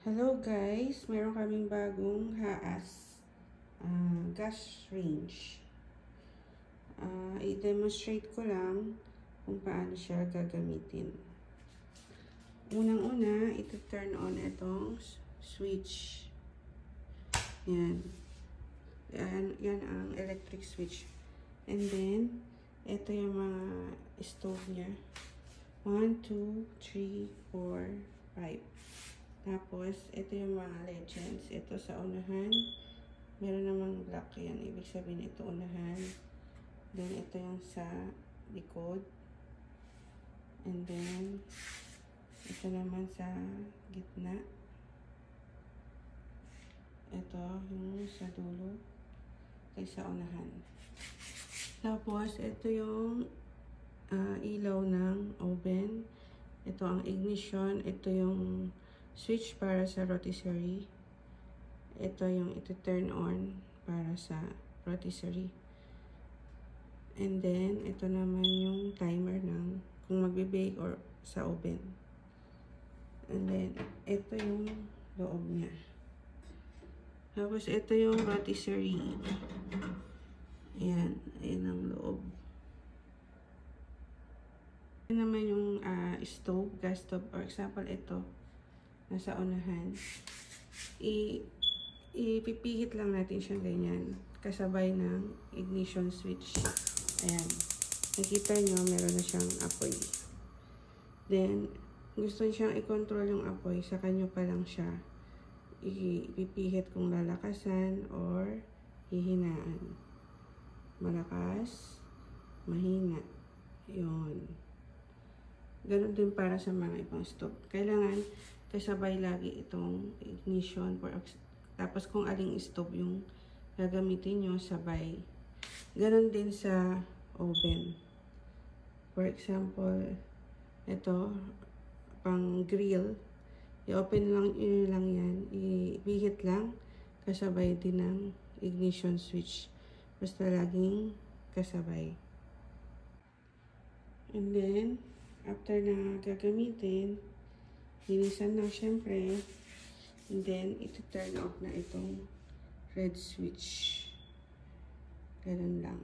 Hello guys, meron kaming bagong Haas gas range. I-demonstrate ko lang kung paano siya gagamitin. Unang-una, ito turn on itong switch. Yan. Yan ang electric switch. And then, ito yung mga stove niya. 1, 2, 3, 4, 5. Tapos, ito yung mga legends. Ito sa unahan. Meron namang black yan. Ibig sabihin ito unahan. Then, ito yung sa likod. And then, ito naman sa gitna. Ito yung sa dulo. Ito sa unahan. Tapos, ito yung ilaw ng oven. Ito ang ignition. Ito yung switch para sa rotisserie. Ito yung ito-turn on para sa rotisserie. And then, ito naman yung timer ng kung magbe-bake or sa oven. And then, ito yung loob niya. Tapos, ito yung rotisserie. Ayan. Ayan ang loob. Ito naman yung stove, gas stove. For example, ito. Nasa unahan. Ipipihit lang natin siya ganyan. Kasabay ng ignition switch. Ayan. Nakita nyo, meron na siyang apoy. Then, gusto siyang i-control yung apoy. Sa kanyo pa lang siya ipipihit kung lalakasan or hihinaan. Malakas, mahina. Yun. Ganon din para sa mga ibang stove. Kailangan kasabay lagi itong ignition. Tapos kung aling stove yung gagamitin nyo, sabay. Ganon din sa oven. For example, ito, pang grill. I-open lang yan. I-pihit lang. Kasabay din ng ignition switch. Basta laging kasabay. And then, after na gagamitin, linisan lang syempre. And then, ito turn off na itong red switch. Ganun lang.